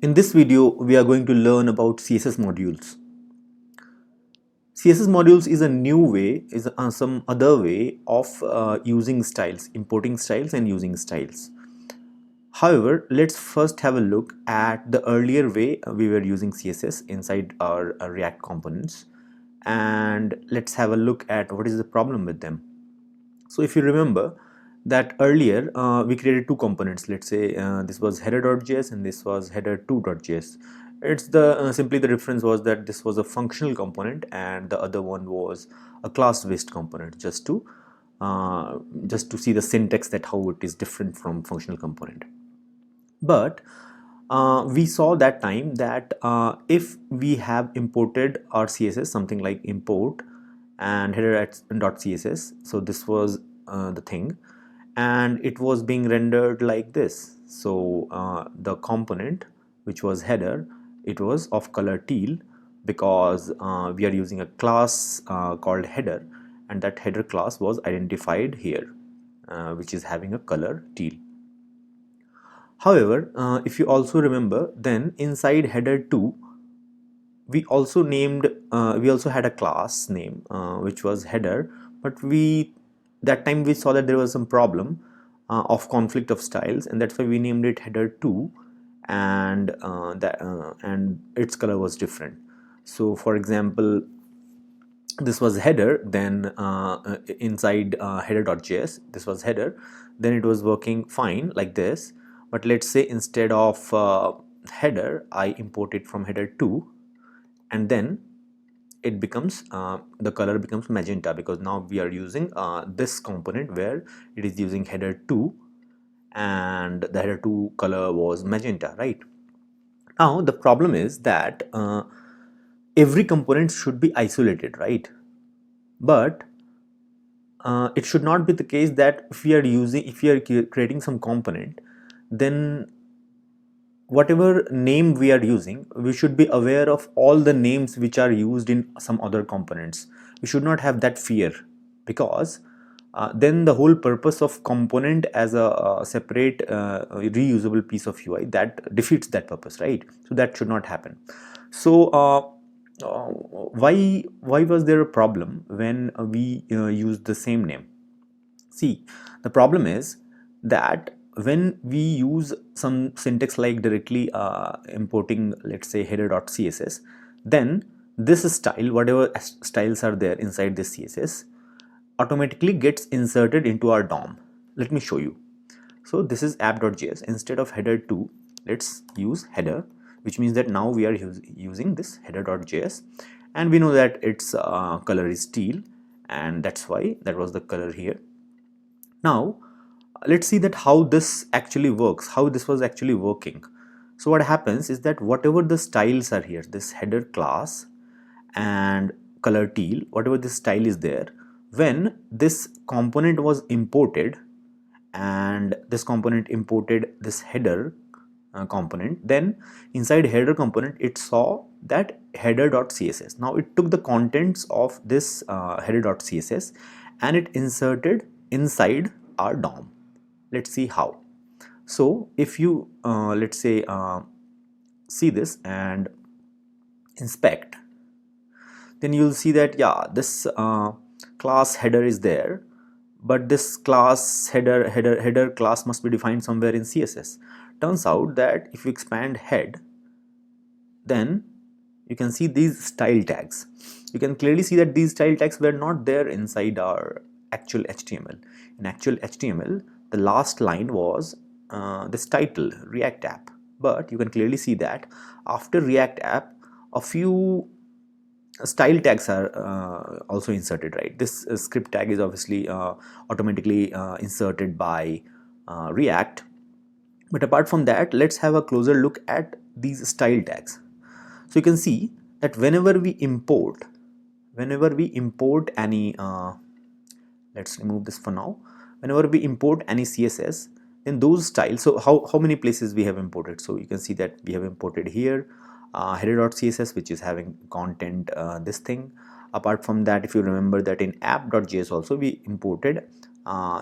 In this video, we are going to learn about CSS modules. CSS modules is a new way, is some other way of using styles, importing styles and using styles. However, let's first have a look at the earlier way we were using CSS inside our React components, and let's have a look at what is the problem with them. So if you remember that earlier we created two components. Let's say this was header.js and this was header2.js. It's the simply the difference was that this was a functional component and the other one was a class based component, just to see the syntax, that how it is different from functional component. But we saw that time that if we have imported our CSS, something like import and header.css, so this was the thing, and it was being rendered like this. So the component which was header, it was of color teal because we are using a class called header, and that header class was identified here, which is having a color teal. However, if you also remember, then inside header2 we also had a class name which was header, but that time we saw that there was some problem of conflict of styles, and that's why we named it header2, and its color was different. So for example, this was header, then inside header.js this was header, then it was working fine like this. But let's say instead of header, I import it from header2, and then it becomes the color becomes magenta, because now we are using this component where it is using header2 and the header2 color was magenta, right? Now the problem is that every component should be isolated, right? But it should not be the case that if we are creating some component, then whatever name we are using, we should be aware of all the names which are used in some other components. We should not have that fear, because then the whole purpose of component as a separate reusable piece of UI, that defeats that purpose, right? So that should not happen. So why was there a problem when we use the same name? See, the problem is that when we use some syntax like directly importing, let's say header.css, then this style, whatever styles are there inside this CSS, automatically gets inserted into our DOM. Let me show you. So this is app.js. Instead of header2, let's use header, which means that now we are using this header.js, and we know that its color is teal, and that's why that was the color here. Now let's see that how this actually works, how this was actually working. So what happens is that whatever the styles are here, this header class and color teal, whatever this style is there, when this component was imported and this component imported this header component, then inside header component it saw that header.css. Now it took the contents of this header.css and it inserted inside our DOM. Let's see how. So if you let's say see this and inspect, then you'll see that yeah, this class header is there, but this class header class must be defined somewhere in CSS. Turns out that if you expand head, then you can see these style tags. You can clearly see that these style tags were not there inside our actual HTML. In actual HTML, the last line was this title, React app. But you can clearly see that after React app, a few style tags are also inserted, right? This script tag is obviously automatically inserted by React. But apart from that, let's have a closer look at these style tags. So you can see that whenever we import any let's remove this for now. Whenever we import any CSS, then those styles, so how many places we have imported? So you can see that we have imported here header.css, which is having content this thing. Apart from that, if you remember that in app.js also we imported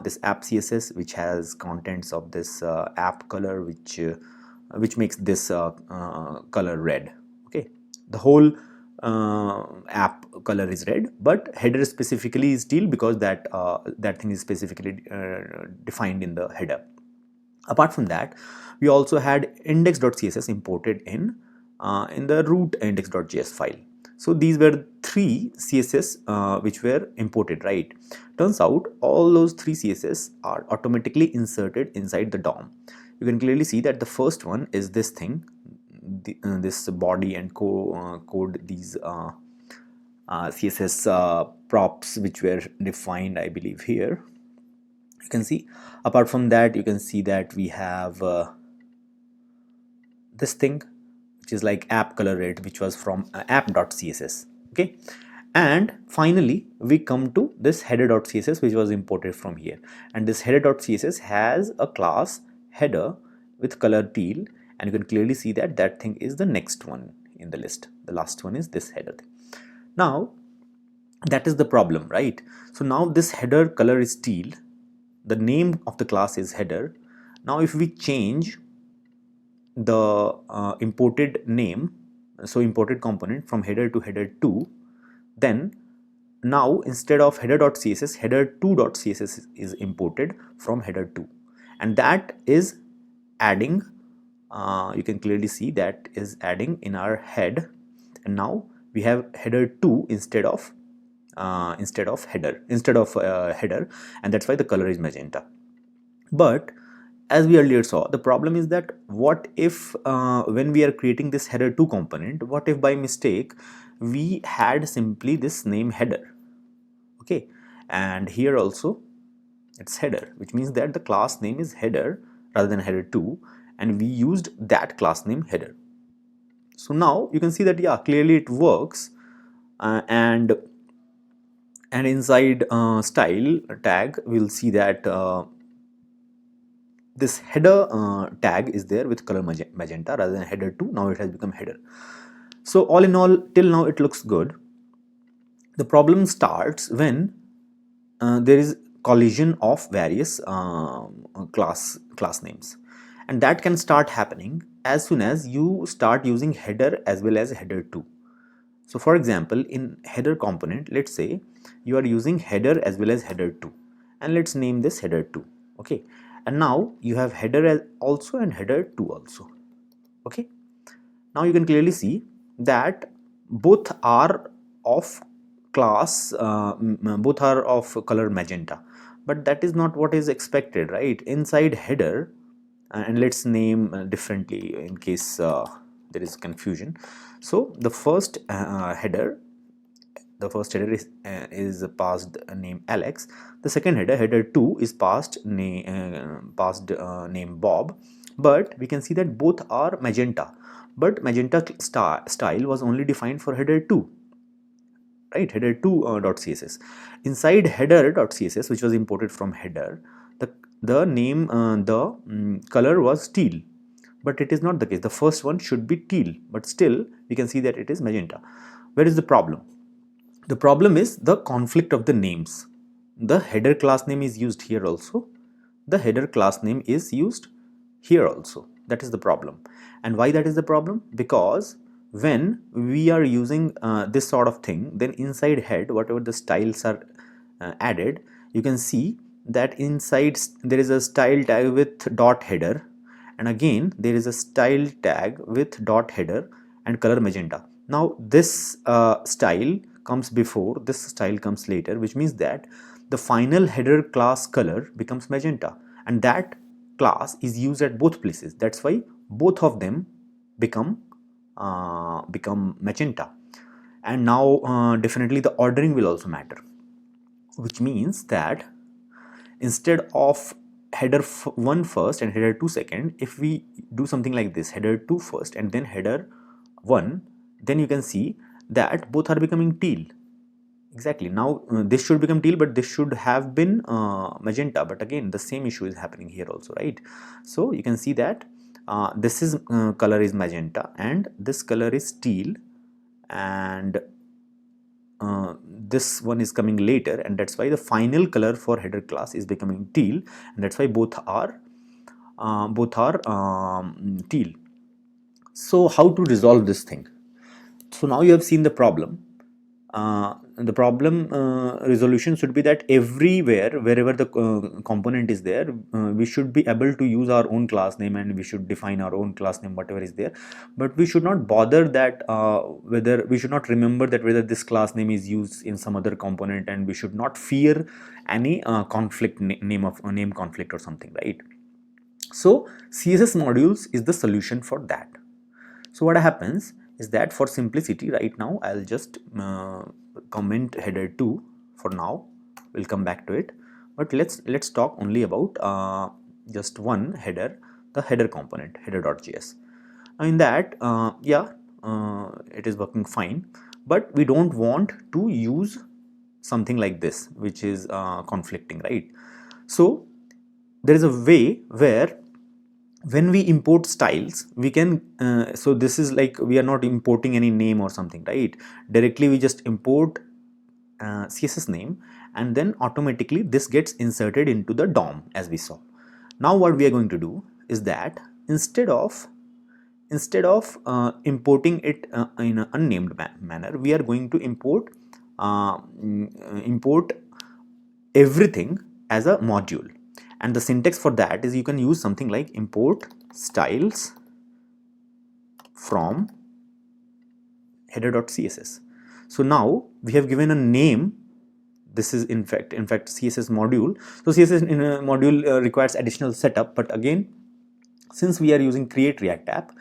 this app CSS, which has contents of this app color, which which makes this color red. Okay, the whole app color is red, but header specifically is teal because that thing is specifically defined in the header. Apart from that, we also had index.css imported in the root index.js file. So these were three CSS which were imported, right? Turns out all those three CSS are automatically inserted inside the DOM. You can clearly see that the first one is this thing, this body and code, these CSS props which were defined, I believe, here. You can see. Apart from that, you can see that we have this thing which is like app color red, which was from app.css. Okay, and finally we come to this header.css which was imported from here, and this header.css has a class header with color teal, and you can clearly see that that thing is the next one in the list. The last one is this header thing. Now that is the problem, right? So now this header color is teal, the name of the class is header. Now if we change the imported name, so imported component from header to header2, then now instead of header.css, header2.css is imported from header2, and that is adding, you can clearly see that is adding in our head, and now we have header2 instead of header, and that's why the color is magenta. But as we earlier saw, the problem is that what if when we are creating this header2 component, what if by mistake we had simply this name header? Okay, and here also it's header, which means that the class name is header rather than header2, and we used that class name header. So now you can see that, yeah, clearly it works, and inside style tag we'll see that this header tag is there with color magenta rather than header2. Now it has become header. So all in all, till now it looks good. The problem starts when there is collision of various class names, and that can start happening as soon as you start using header as well as header2. So for example, in header component, let's say you are using header as well as header2, and let's name this header2. Okay, and now you have header also and header2 also. Okay, now you can clearly see that both are of class, both are of color magenta, but that is not what is expected, right? Inside header, and let's name differently in case there is confusion. So the first header is passed name Alex. The second header2 is passed name Bob. But we can see that both are magenta, but magenta style was only defined for header2, right? Header2.css. Inside header.css, which was imported from header, the name color was teal, but it is not the case. The first one should be teal, but still we can see that it is magenta. Where is the problem? The problem is the conflict of the names. The header class name is used here also. The header class name is used here also. That is the problem. And why that is the problem? Because when we are using this sort of thing, then inside head, whatever the styles are added, you can see that inside there is a style tag with dot header, and again there is a style tag with dot header and color magenta. Now this style comes before, this style comes later, which means that the final header class color becomes magenta, and that class is used at both places. That's why both of them become magenta. And now definitely the ordering will also matter, which means that instead of header 1 first and header 2 second, if we do something like this, header 2 first and then header 1, then you can see that both are becoming teal. Exactly. Now this should become teal, but this should have been magenta, but again the same issue is happening here also, right? So you can see that this is color is magenta and this color is teal, and this one is coming later, and that's why the final color for header class is becoming teal, and that's why both are teal. So how to resolve this thing? So now you have seen the problem. The problem resolution should be that everywhere wherever the component is there, we should be able to use our own class name and we should define our own class name whatever is there, but we should not bother that whether we should not remember that whether this class name is used in some other component, and we should not fear any conflict name conflict or something, right? So CSS modules is the solution for that. So what happens is that for simplicity right now I'll just comment header 2 for now. We'll come back to it, but let's talk only about just one header, the header component, header.js. In that it is working fine, but we don't want to use something like this which is conflicting, right? So there is a way where when we import styles we can so this is like we are not importing any name or something, right? Directly we just import CSS name, and then automatically this gets inserted into the DOM as we saw. Now what we are going to do is that instead of importing it in an unnamed manner, we are going to import everything as a module. And the syntax for that is you can use something like import styles from header.css. So now we have given a name. This is in fact CSS module. So CSS in a module requires additional setup, but again, since we are using create react app,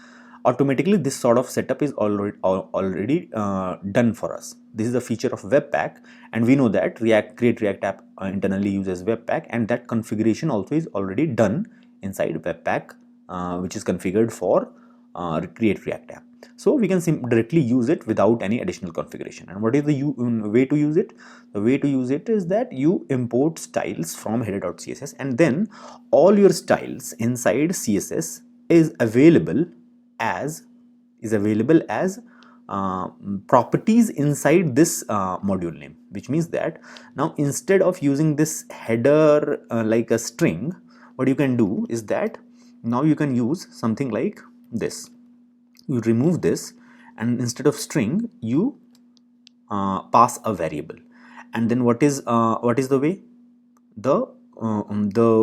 automatically this sort of setup is already done for us. This is a feature of webpack, and we know that create react app internally uses webpack, and that configuration also is already done inside webpack, which is configured for create react app. So we can directly use it without any additional configuration. And what is the way to use it? The way to use it is that you import styles from header.css, and then all your styles inside CSS is available as properties inside this module name, which means that now instead of using this header like a string, what you can do is that now you can use something like this. You remove this, and instead of string you pass a variable. And then what is the way? The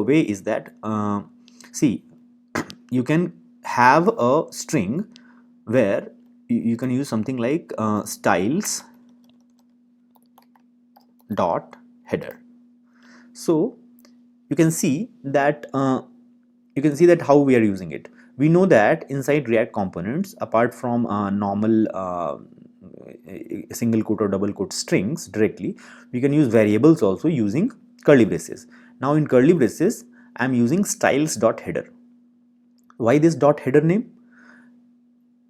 way is that see, you can have a string where you can use something like styles dot header. So you can see that how we are using it. We know that inside React components, apart from normal single quote or double quote strings directly, we can use variables also using curly braces. Now in curly braces I am using styles dot header. Why this dot header name?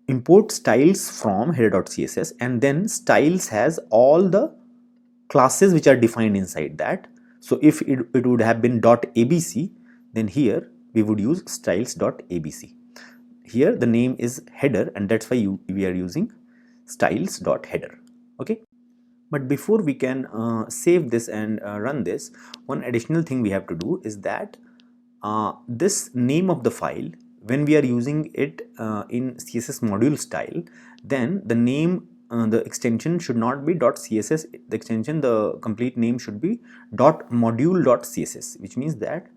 Import styles from header.css, and then styles has all the classes which are defined inside that. So if it would have been .abc, then here we would use styles.abc. Here the name is header, and that's why we are using styles.header. Okay. But before we can save this and run this, one additional thing we have to do is that this name of the file, when we are using it in CSS module style, then the name, the extension should not be .css. The extension, the complete name should be .module.css, which means that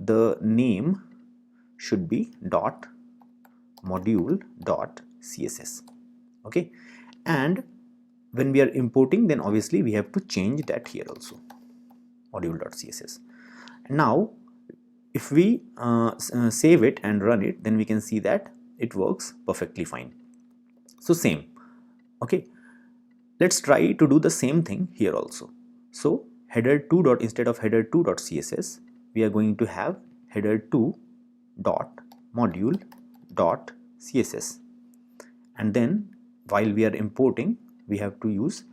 the name should be .module.css. Okay, and when we are importing, then obviously we have to change that here also, module.css. Now if we save it and run it, then we can see that it works perfectly fine. So same. Okay, let's try to do the same thing here also. So header 2 dot, instead of header 2 dot css, we are going to have header 2 dot module dot css, and then while we are importing, we have to use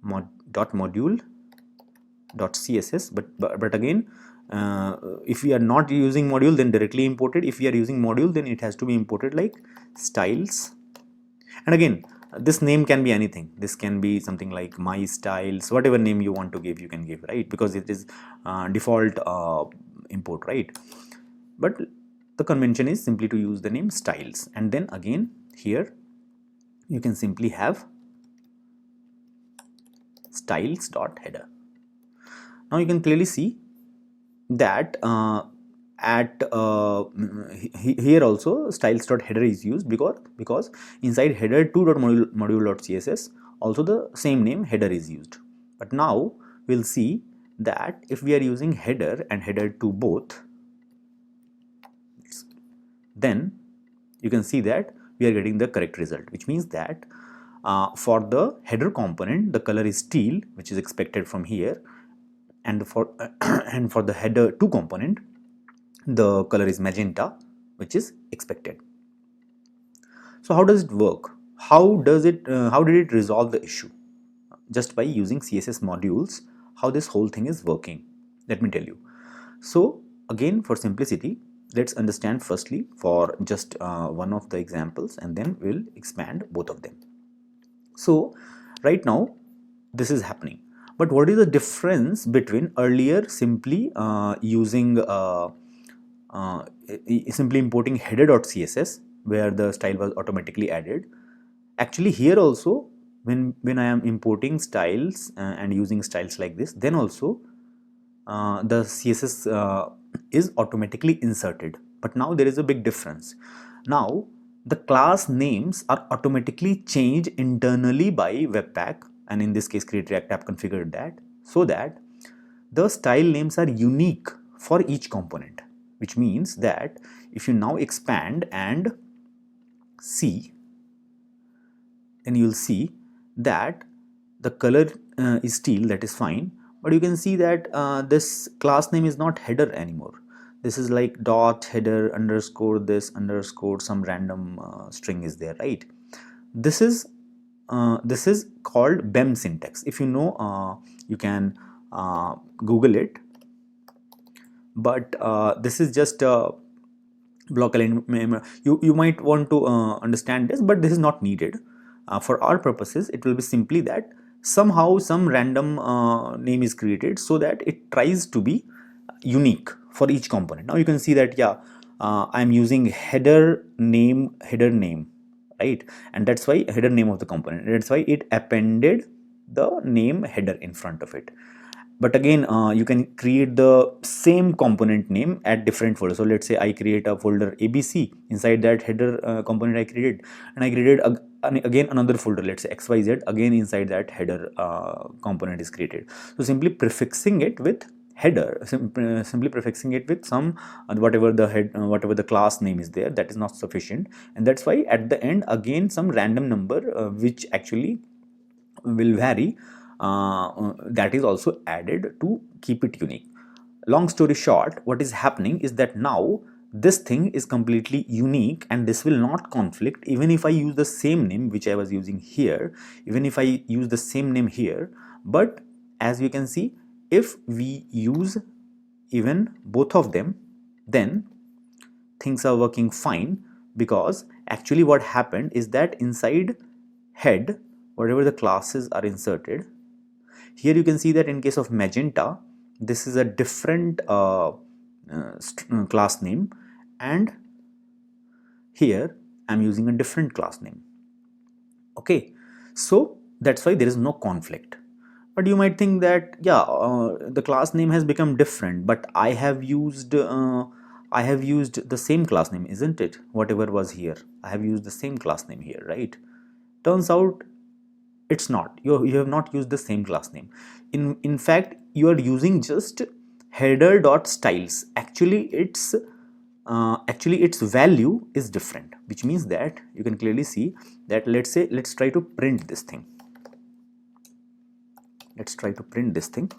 module dot css, but again, if we are not using module, then directly imported. If we are using module, then it has to be imported like styles. And again, this name can be anything. This can be something like my styles, whatever name you want to give, you can give, right? Because it is default import, right? But the convention is simply to use the name styles, and then again here you can simply have styles.header. Now you can clearly see that here also styles.header is used because inside header 2.module.css also the same name header is used. But now we'll see that if we are using header and header 2 both, then you can see that we are getting the correct result, which means that for the header component the color is teal, which is expected from here, and for and for the header 2 component the color is magenta, which is expected. So how does it work? How did it resolve the issue? Just by using CSS modules, how this whole thing is working, let me tell you. So again, for simplicity, let's understand firstly for just one of the examples, and then we'll expand both of them. So right now this is happening, but what is the difference between earlier simply using simply importing header.css where the style was automatically added? Actually here also, when I am importing styles and using styles like this, then also the CSS is automatically inserted. But now there is a big difference. Now the class names are automatically changed internally by Webpack, and in this case Create React app configured that, so that the style names are unique for each component, which means that if you now expand and see, then you will see that the color is teal, that is fine, but you can see that this class name is not header anymore. This is like dot header underscore this underscore some random string is there, right? This is called BEM syntax. If you know, you can Google it, but this is just block element. You might want to understand this, but this is not needed. For our purposes, it will be simply that somehow some random name is created so that it tries to be unique for each component. Now you can see that, yeah, I am using header name, right? And that's why header name of the component. That's why it appended the name header in front of it. But again, you can create the same component name at different folders. So let's say I create a folder ABC. Inside that header component I created, and I created again another folder, let's say XYZ. Again inside that header component is created. So simply prefixing it with header, simply prefixing it with some whatever the class name is there, that is not sufficient, and that's why at the end again some random number which actually will vary, that is also added to keep it unique. Long story short, what is happening is that now this thing is completely unique, and this will not conflict even if I use the same name which I was using here, even if I use the same name here. But as you can see, if we use even both of them, then things are working fine, because actually what happened is that inside head, whatever the classes are inserted, here you can see that in case of magenta, this is a different class name, and here I'm using a different class name. Okay, so that's why there is no conflict. But you might think that, yeah, the class name has become different, but I have used the same class name, isn't it? Whatever was here, I have used the same class name here, right? Turns out it's not. You have not used the same class name. In fact, you are using just header.styles. Actually its value is different, which means that you can clearly see that, let's try to print this thing. Let's try to print this thing,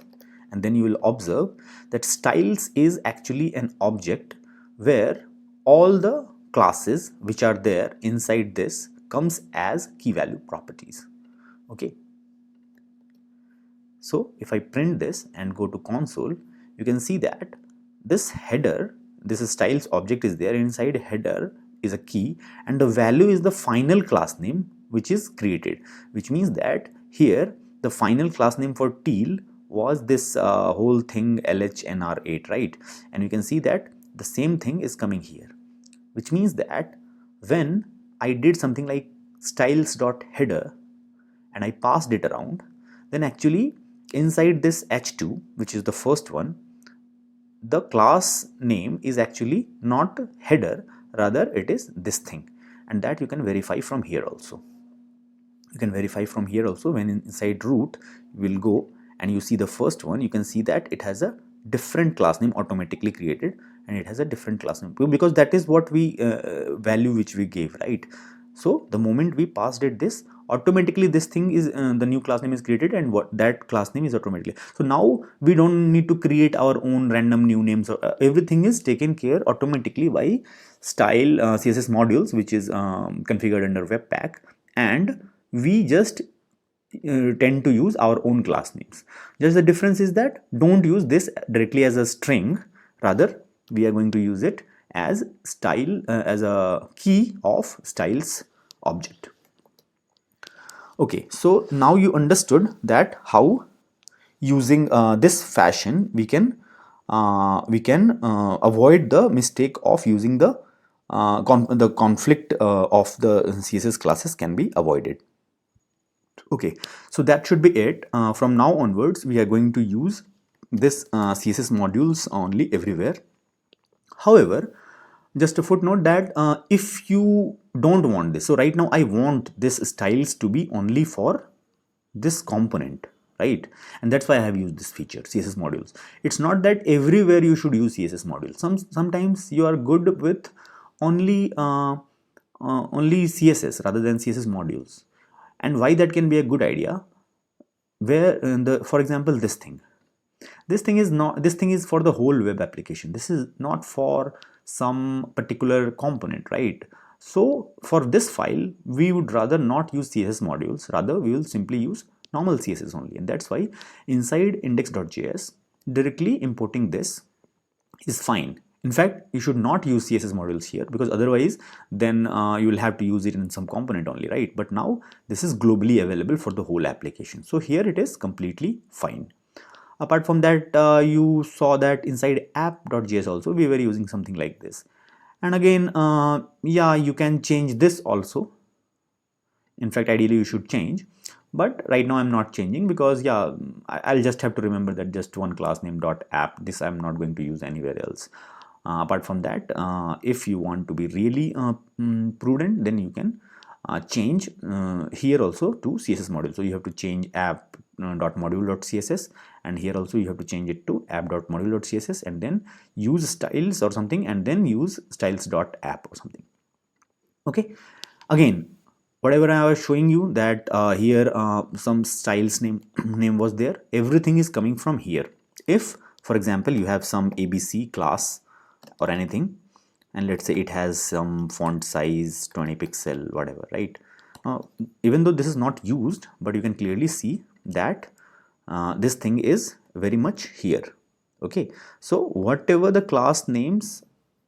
and then you will observe that styles is actually an object where all the classes which are there inside this comes as key value properties. Okay, so if I print this and go to console, you can see that this header, this styles object is there. Inside header is a key, and the value is the final class name which is created, which means that here the final class name for teal was this whole thing lhnr8, right? And you can see that the same thing is coming here, which means that when I did something like styles.header and I passed it around, then actually inside this h2, which is the first one, the class name is actually not header, rather it is this thing, and that you can verify from here also. You can verify from here also. When inside root you will go and you see the first one, you can see that it has a different class name automatically created, and it has a different class name because that is what we value which we gave, right? So the moment we passed it this, automatically this thing is the new class name is created, and what that class name is automatically. So now we don't need to create our own random new names, or everything is taken care automatically by style css modules, which is configured under webpack, and we just tend to use our own class names. Just the difference is that don't use this directly as a string, rather we are going to use it as style as a key of styles object. Okay, so now you understood that how using this fashion we can avoid the mistake of using the conflict of the CSS classes can be avoided. Okay, so that should be it. From now onwards, we are going to use this CSS modules only everywhere. However, just a footnote that if you don't want this, so right now I want this styles to be only for this component, right? And that's why I have used this feature, CSS modules. It's not that everywhere you should use CSS modules. Sometimes you are good with only only CSS rather than CSS modules. And why that can be a good idea, where for example this thing is for the whole web application. This is not for some particular component, right? So for this file we would rather not use CSS modules, rather we will simply use normal CSS only, and that's why inside index.js directly importing this is fine. In fact, you should not use CSS modules here, because otherwise then you will have to use it in some component only, right? But now this is globally available for the whole application, so here it is completely fine. Apart from that, you saw that inside app.js also we were using something like this, and again yeah, you can change this also. In fact, ideally you should change, but right now I'm not changing because yeah, I'll just have to remember that just one class name dot app, this I'm not going to use anywhere else. Apart from that, if you want to be really prudent, then you can change here also to CSS module. So you have to change app .module.css, and here also you have to change it to app.module.css, and then use styles or something, and then use styles.app or something. Okay, again, whatever I was showing you that here some styles name was there, everything is coming from here. If for example you have some ABC class or anything, and let's say it has some font size 20 pixel whatever, right? Even though this is not used, but you can clearly see that this thing is very much here. Okay, so whatever the class names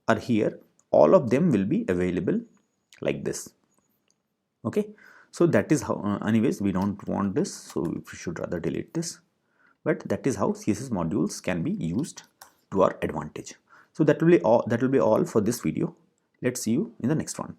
are here, all of them will be available like this. Okay, so that is how anyways we don't want this, so we should rather delete this, but that is how CSS modules can be used to our advantage. So that will be all for this video. Let's see you in the next one.